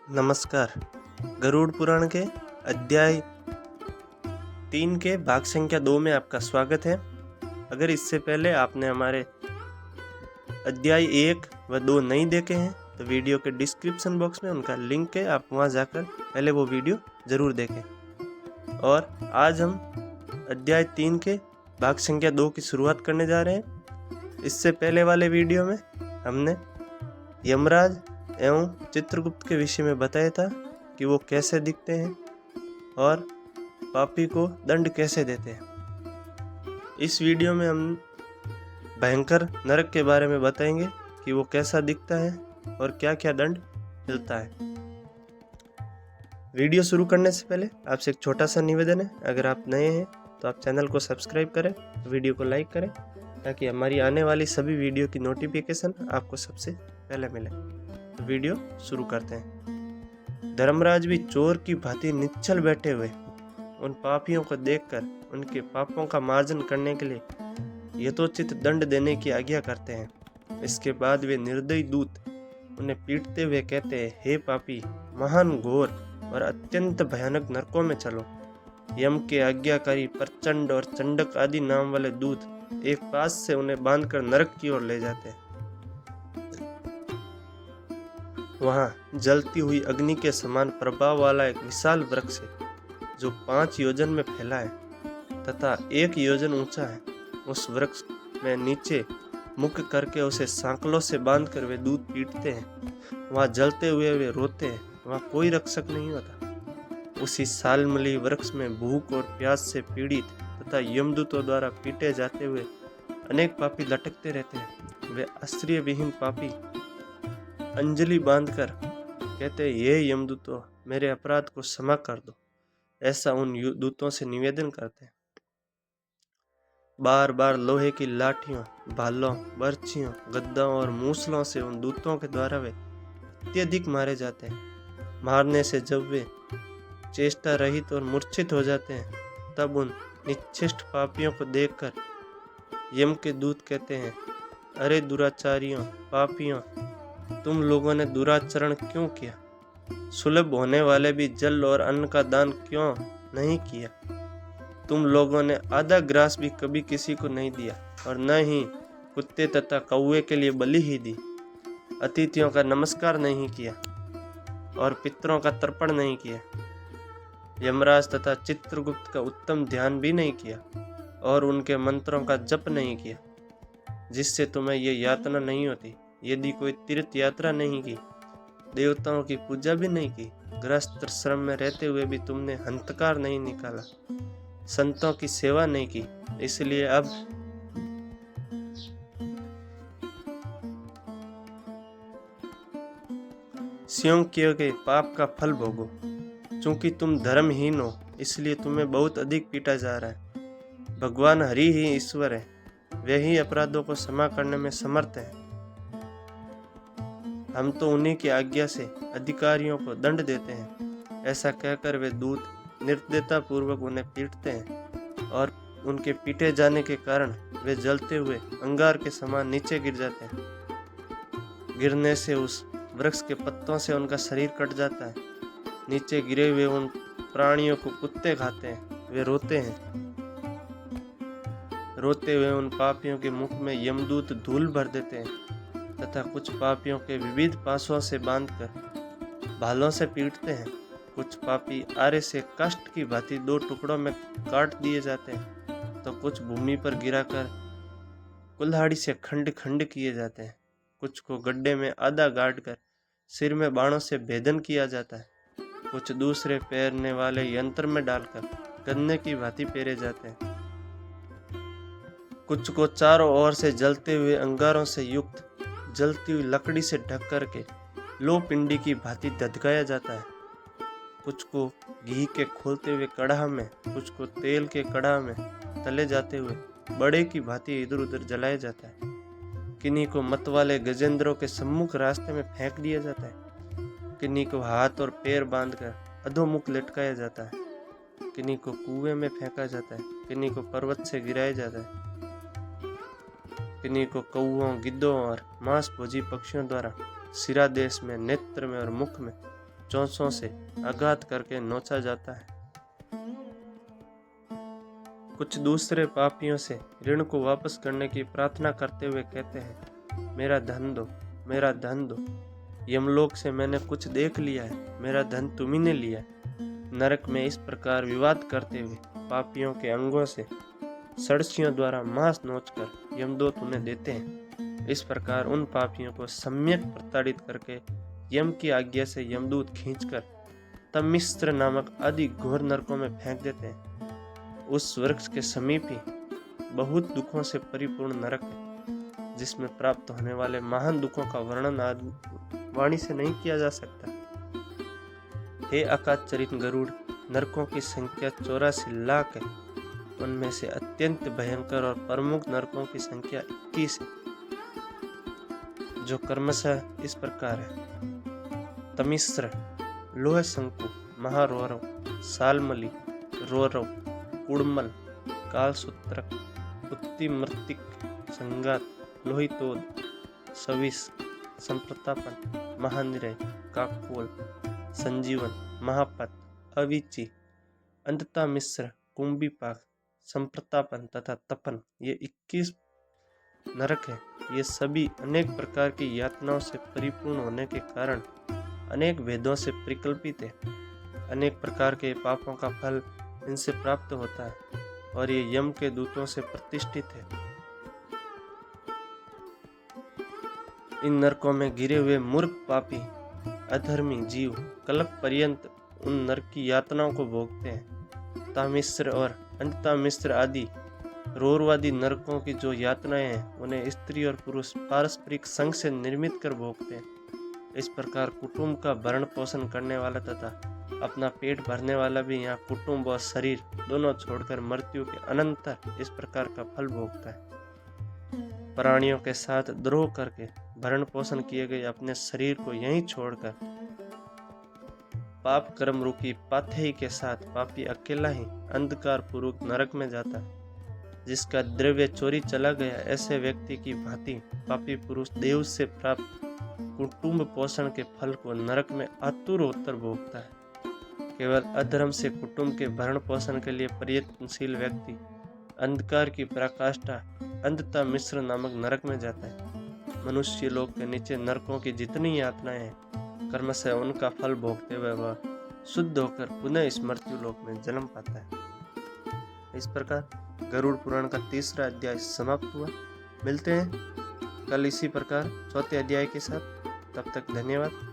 नमस्कार। गरुड़ पुराण के अध्याय 3 के भाग संख्या 2 में आपका स्वागत है। अगर इससे पहले आपने हमारे अध्याय 1 व 2 नहीं देखे हैं तो वीडियो के डिस्क्रिप्शन बॉक्स में उनका लिंक है, आप वहां जाकर पहले वो वीडियो ज़रूर देखें। और आज हम अध्याय 3 के भाग संख्या 2 की शुरुआत करने जा रहे हैं। इससे पहले वाले वीडियो में हमने यमराज एवं चित्रगुप्त के विषय में बताया था कि वो कैसे दिखते हैं और पापी को दंड कैसे देते हैं। इस वीडियो में हम भयंकर नरक के बारे में बताएंगे कि वो कैसा दिखता है और क्या क्या दंड मिलता है। वीडियो शुरू करने से पहले आपसे एक छोटा सा निवेदन है, अगर आप नए हैं तो आप चैनल को सब्सक्राइब करें, वीडियो को लाइक करें ताकि हमारी आने वाली सभी वीडियो की नोटिफिकेशन आपको सबसे पहले मिले। तो वीडियो शुरू करते हैं। धर्मराज भी चोर की भांति निश्चल बैठे हुए उन पापियों को देखकर उनके पापों का मार्जन करने के लिए यथोचित दंड देने की आज्ञा करते हैं। इसके बाद वे निर्दयी दूत उन्हें पीटते हुए कहते हैं, हे पापी, महान घोर और अत्यंत भयानक नरकों में चलो। यम के आज्ञाकारी प्रचंड और चंडक आदि नाम वाले दूत एक पास से उन्हें बांधकर नरक की ओर ले जाते हैं। वहां जलती हुई अग्नि के समान प्रभाव वाला एक विशाल वृक्ष है जो 5 योजन में फैला है तथा 1 योजन ऊंचा है। उस वृक्ष में नीचे मुख करके उसे सांकलों से बांधकर वे दूत पीटते हैं। वहां जलते हुए वे रोते हैं, वहां कोई रक्षक नहीं होता। उसी सालमली वृक्ष में भूख और प्यास से पीड़ित तथा यमदूतों द्वारा पीटे जाते हुए अनेक पापी लटकते रहते हैं। वे आश्रय विहीन पापी अंजलि बांधकर कहते, ये यमदूतों, मेरे अपराध को क्षमा कर दो। ऐसा उन दूतों से निवेदन करते हैं। बार बार लोहे की लाठियों, भालों, बर्छियों, गद्दों और मूसलों से उन दूतों के द्वारा वे अत्यधिक मारे जाते हैं। मारने से जब वे चेष्टा रहित और मूर्छित हो जाते हैं तब उन निश्चिष्ट पापियों को देखकर यम के दूत कहते हैं, अरे दुराचारियों, पापियों, तुम लोगों ने दुराचरण क्यों किया? सुलभ होने वाले भी जल और अन्न का दान क्यों नहीं किया? तुम लोगों ने आधा ग्रास भी कभी किसी को नहीं दिया और न ही कुत्ते तथा कौवे के लिए बलि ही दी। अतिथियों का नमस्कार नहीं किया और पितरों का तर्पण नहीं किया। यमराज तथा चित्रगुप्त का उत्तम ध्यान भी नहीं किया और उनके मंत्रों का जप नहीं किया, जिससे तुम्हें ये यातना नहीं होती। यदि कोई तीर्थ यात्रा नहीं की, देवताओं की पूजा भी नहीं की, गृहस्थ श्रम में रहते हुए भी तुमने हंतकार नहीं निकाला, संतों की सेवा नहीं की, इसलिए अब स्वयं किए गए पाप का फल भोगो। चूंकि तुम धर्महीन हो इसलिए तुम्हें बहुत अधिक पीटा जा रहा है। भगवान हरि ही ईश्वर है, वे ही अपराधों को क्षमा करने में समर्थ हैं। हम तो उन्हीं की आज्ञा से अधिकारियों को दंड देते हैं। ऐसा कहकर वे दूत निर्दयता पूर्वक उन्हें पीटते हैं और उनके पीटे जाने के कारण वे जलते हुए अंगार के समान नीचे गिर जाते हैं। गिरने से उस वृक्ष के पत्तों से उनका शरीर कट जाता है। नीचे गिरे हुए उन प्राणियों को कुत्ते खाते हैं। वे रोते हैं। रोते हुए उन पापियों के मुख में यमदूत धूल भर देते हैं तथा कुछ पापियों के विविध पासों से बांधकर भालों से पीटते हैं। कुछ पापी आरे से काष्ठ की भांति 2 टुकड़ों में काट दिए जाते हैं तो कुछ भूमि पर गिराकर कुल्हाड़ी से खंड खंड किए जाते हैं। कुछ को गड्ढे में आधा गाड़ कर सिर में बाणों से भेदन किया जाता है। कुछ दूसरे पैरने वाले यंत्र में डालकर गन्ने की भांति पेरे जाते हैं। कुछ को चारों ओर से जलते हुए अंगारों से युक्त जलती हुई लकड़ी से ढक करके लो पिंडी की भांति धधकाया जाता है। कुछ को घी के खोलते हुए कड़ाह में, कुछ को तेल के कड़ाह में तले जाते हुए बड़े की भांति इधर उधर जलाया जाता है। किन्हीं को मत वाले गजेंद्रों के सम्मुख रास्ते में फेंक दिया जाता है। किन्हीं को हाथ और पैर बांधकर अधोमुख लटकाया जाता है। किन्हीं को कुएं में फेंका जाता है। किन्हीं को पर्वत से गिराया जाता है। किन्हीं को कौओं, गिद्धों और मांस भोजी पक्षियों द्वारा सिरा देश में, नेत्र में और मुख में चोंचों से आघात करके नोचा जाता है। कुछ दूसरे पापियों से ऋण को वापस करने की प्रार्थना करते हुए कहते हैं, मेरा धन दो, मेरा धन दो। यमलोक से मैंने कुछ देख लिया है, मेरा धन तुम्ही ने लिया है। नरक में इस प्रकार विवाद करते हुए पापियों के अंगों से सड़सियों द्वारा मांस नोचकर यमदूत उन्हें देते हैं। इस प्रकार उन पापियों को सम्यक प्रताड़ित करके यम की आज्ञा से यमदूत खींचकर तमिस्र नामक आदि घोर नरकों में फेंक देते हैं। उस वृक्ष के समीप ही बहुत दुखों से परिपूर्ण नरक है, जिसमें प्राप्त होने वाले महान दुखों का वर्णन वाणी से नहीं किया जा सकता। हे आकाशचरित गरुड़, नरकों की संख्या 84 लाख है। उनमें से अत्यंत भयंकर और प्रमुख नरकों की संख्या 21 है, जो क्रमशः इस प्रकार है। तमिस्र, लोह शंकु, महारौरव, सालमली, रौरव, कुड़मल, कालसूत्रक, उत्तिमृतिक, संगात, लोहितोद, सविस, संप्रतापन, महानिरय, काकोल, संजीवन, महापत, अविची, अंतता मिश्र, कुंभीपाक, संप्रतापन तथा तपन, ये 21 नरक है। ये सभी अनेक प्रकार की यातनाओं से परिपूर्ण होने के कारण अनेक वेदों से परिकल्पित है। अनेक प्रकार के पापों का फल इनसे प्राप्त होता है और ये यम के दूतों से प्रतिष्ठित है। इन नरकों में गिरे हुए मूर्ख पापी अधर्मी जीव कल्प पर्यंत उन नरक की यातनाओं को भोगते हैं। तामिश्र और अंततामिश्र आदि रोरवादी नरकों की जो यातनाएं हैं, उन्हें स्त्री और पुरुष पारस्परिक संग से निर्मित कर भोगते हैं। इस प्रकार कुटुंब का भरण पोषण करने वाला तथा अपना पेट भरने वाला भी यहाँ कुटुंब और शरीर दोनों छोड़कर मृत्यु के अनंतर इस प्रकार का फल भोगता है। प्राणियों के साथ द्रोह करके भरण पोषण किए गए अपने शरीर को यहीं छोड़कर पाप कर्म रूपी पाथेय के साथ पापी अकेला ही अंधकार पूर्वक नरक में जाता है। जिसका द्रव्य चोरी चला गया, ऐसे व्यक्ति की भांति पापी पुरुष देव से प्राप्त कुटुंब पोषण के फल को नरक में आतुर होकर भोगता है। केवल अधर्म से कुटुंब के भरण पोषण के लिए प्रयत्नशील व्यक्ति अंधकार की पराकाष्ठा अंधता मिश्र नामक नरक में जाता है। मनुष्य लोक के नीचे नरकों की जितनी यातनाएं हैं, कर्म से उनका फल भोगते हुए वह शुद्ध होकर पुनः इस मृत्यु लोक में जन्म पाता है। इस प्रकार गरुड़ पुराण का 3रा अध्याय समाप्त हुआ। मिलते हैं कल इसी प्रकार 4थे अध्याय के साथ। तब तक धन्यवाद।